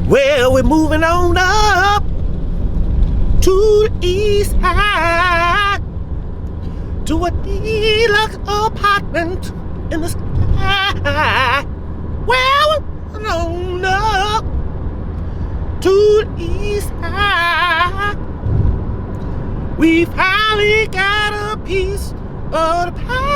Well, we're moving on up to the east side to a deluxe apartment in the sky. Well, we're on up to the east side. We finally got a piece of the pie.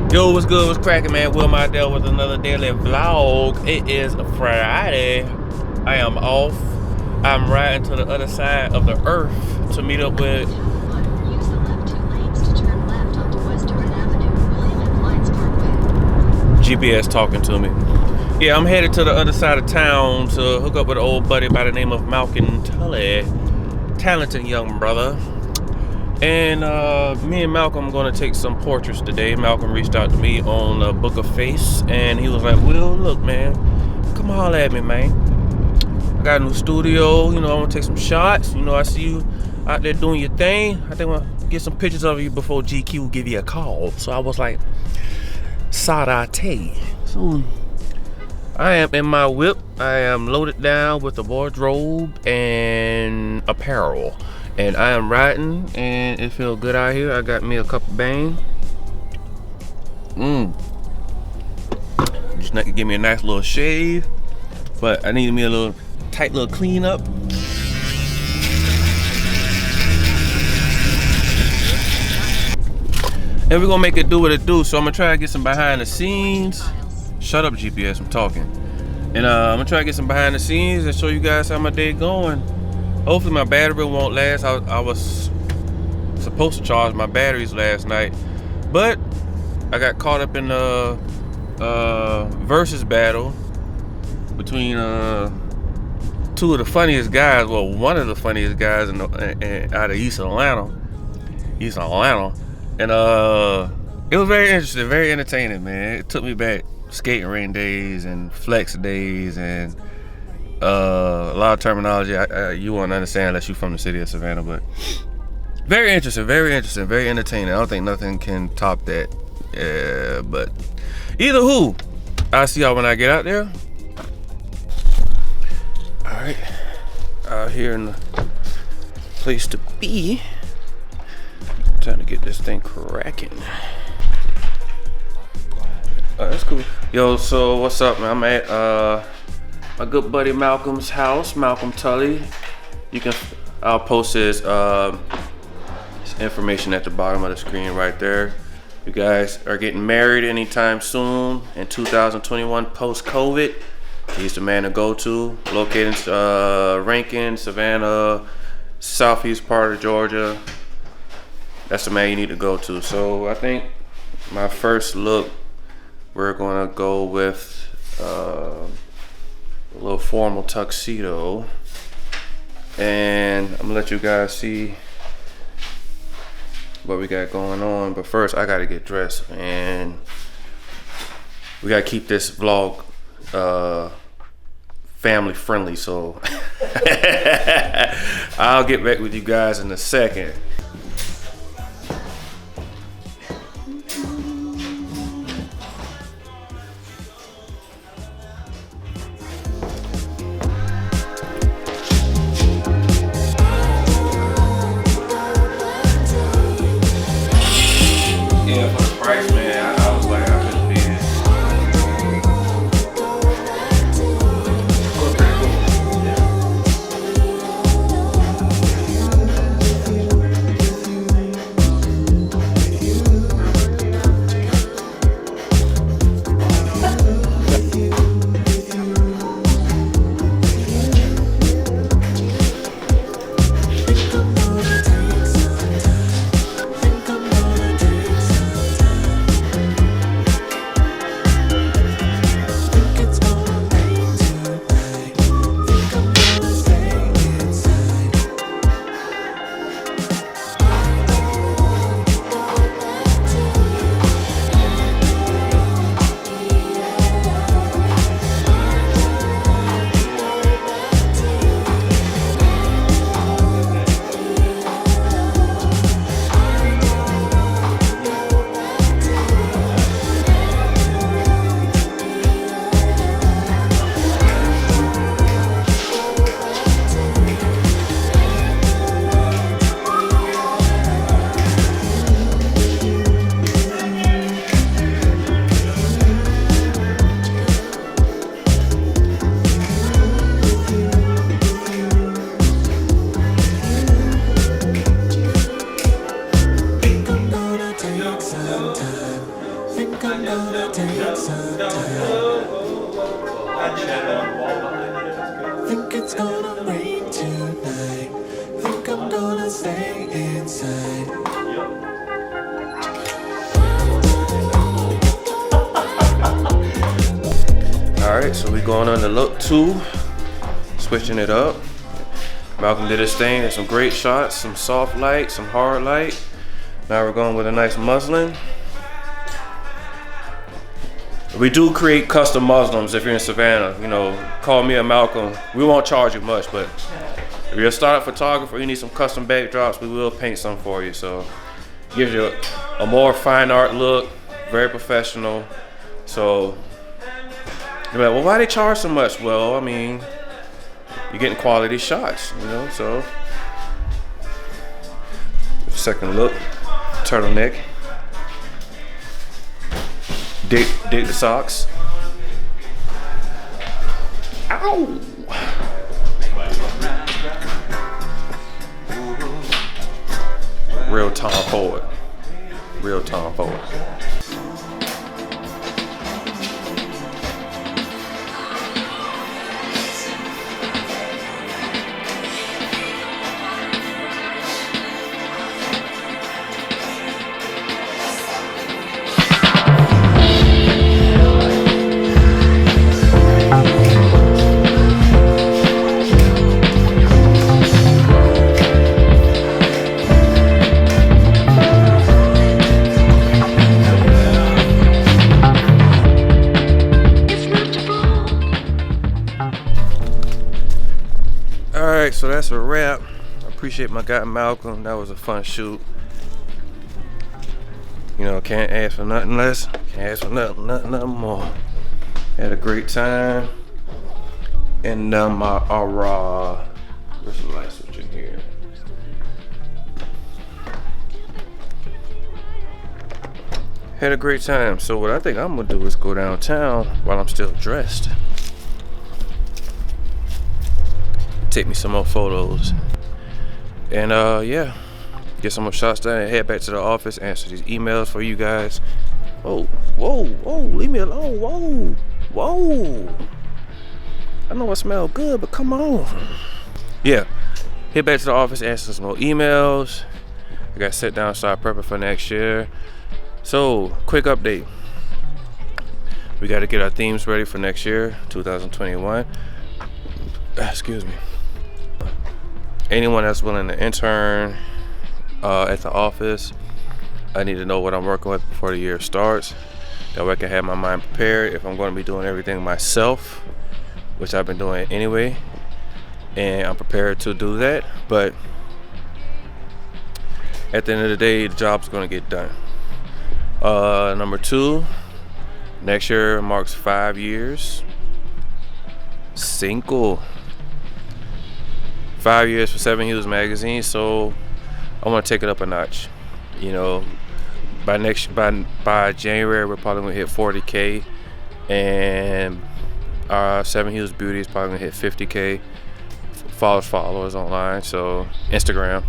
Yo, what's good? What's cracking, man? Will out there with another daily vlog. It is a Friday. I am off. I'm riding to the other side of the earth to meet up with Use the left 2 lanes to turn left onto Western Avenue, William and Lyons Parkway. GPS talking to me. Yeah, I'm headed to the other side of town to hook up with an old buddy by the name of Malcolm Tully. Talented young brother. And me and Malcolm are going to take some portraits today. Malcolm reached out to me on a Book of Face, and he was like, Will, look, man, come holler at me, man. I got a new studio, you know, I want to take some shots. You know, I see you out there doing your thing. I think I want to get some pictures of you before GQ give you a call. So I was like, Sarate. So I am in my whip. I am loaded down with a wardrobe and apparel. And I am riding, and it feels good out here. I got me a cup of Bang. Just to give me a nice little shave, but I needed me a little tight little cleanup. And we're gonna make it do what it do. So I'm gonna try to get some behind the scenes. Shut up, GPS, I'm talking. And I'm gonna try to get some behind the scenes and show you guys how my day going. Hopefully my battery won't last. I was supposed to charge my batteries last night, but I got caught up in the versus battle between two of the funniest guys. Well, one of the funniest guys out of East Atlanta. And it was very interesting, very entertaining, man. It took me back skating ring days and flex days and a lot of terminology you won't understand unless you're from the city of Savannah, but very interesting, very entertaining. I don't think nothing can top that. But either who, I'll see y'all when I get out there. All right, out here in the place to be. Trying to get this thing cracking. That's cool. Yo, so what's up, man? I'm at my good buddy Malcolm's house, Malcolm Tully. I'll post his information at the bottom of the screen right there. You guys are getting married anytime soon in 2021 post-COVID. He's the man to go to. Located in Rankin, Savannah, southeast part of Georgia. That's the man you need to go to. So I think my first look, we're gonna go with a little formal tuxedo, and I'm gonna let you guys see what we got going on. But first I gotta get dressed, and we gotta keep this vlog family friendly, so I'll get back with you guys in a second. Alright, so we going on to look 2, switching it up. Malcolm did his thing, there's some great shots, some soft light, some hard light. Now we're going with a nice muslin. We do create custom muslins if you're in Savannah. You know, call me or Malcolm. We won't charge you much, but if you're a startup photographer, you need some custom backdrops, we will paint some for you. So gives you a more fine art look, very professional. So you're like, well, why they charge so much? Well, I mean, you're getting quality shots, you know. So second look, turtleneck. Dig the socks. Ow! Real Tom Ford. Real Tom Ford. Alright, so that's a wrap. I appreciate my guy Malcolm. That was a fun shoot. You know, can't ask for nothing less. Can't ask for nothing more. Had a great time. And where's the light switch in here? Had a great time. So what I think I'm gonna do is go downtown while I'm still dressed. Take me some more photos. And yeah, get some more shots done and head back to the office, answer these emails for you guys. Whoa, leave me alone, whoa. I know I smell good, but come on. Yeah, head back to the office, answer some more emails. I got set down, start prepping for next year. So, quick update. We got to get our themes ready for next year, 2021. Excuse me. Anyone that's willing to intern at the office, I need to know what I'm working with before the year starts. That way I can have my mind prepared if I'm going to be doing everything myself, which I've been doing anyway. And I'm prepared to do that. But at the end of the day, the job's going to get done. Number 2, next year marks 5 years. Cinco. 5 years for 7 Hues magazine, so I want to take it up a notch. You know, by January we're probably gonna hit 40K, and our 7 Hues Beauty is probably gonna hit 50K followers online, so Instagram.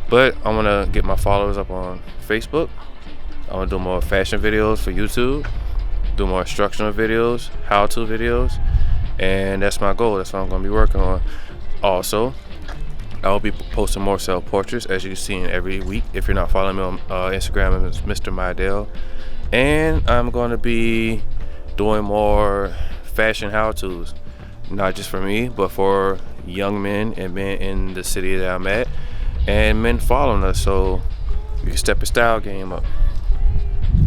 But I want to get my followers up on Facebook. I want to do more fashion videos for YouTube, do more instructional videos, how-to videos, and that's my goal. That's what I'm gonna be working on. Also, I'll be posting more self-portraits, as you can see, every week. If you're not following me on Instagram, it's Mr. Mydell. And I'm going to be doing more fashion how-tos, not just for me, but for young men and men in the city that I'm at, and men following us, so you can step your style game up,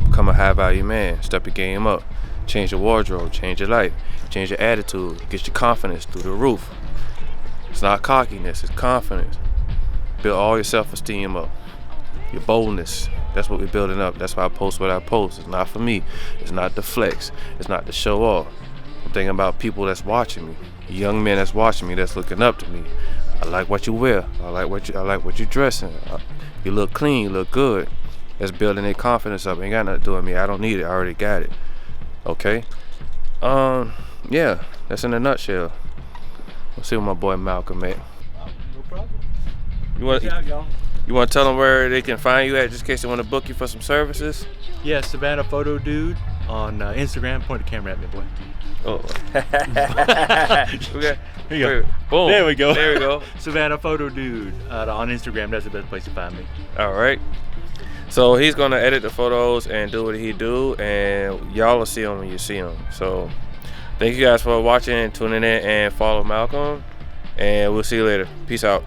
become a high-value man, step your game up, change your wardrobe, change your life, change your attitude, get your confidence through the roof. It's not cockiness, it's confidence. Build all your self-esteem up, your boldness. That's what we're building up. That's why I post what I post. It's not for me. It's not to flex. It's not to show off. I'm thinking about people that's watching me, young men that's watching me, that's looking up to me. I like what you wear. I like what you're dressing. You look clean. You look good. That's building their confidence up. Ain't got nothing to do with me. I don't need it. I already got it. Okay. Yeah. That's in a nutshell. Let's see what my boy Malcolm at. No problem. You want Good job, y'all. You want to tell them where they can find you at, just in case they want to book you for some services? Yeah, Savannah Photo Dude on Instagram. Point the camera at me, boy. Oh. Okay. There you go. Boom. There we go. There we go. Savannah Photo Dude on Instagram. That's the best place to find me. All right. So he's going to edit the photos and do what he do, and y'all will see him when you see him. So Thank you guys for watching, tuning in, and follow Malcolm. And we'll see you later. Peace out.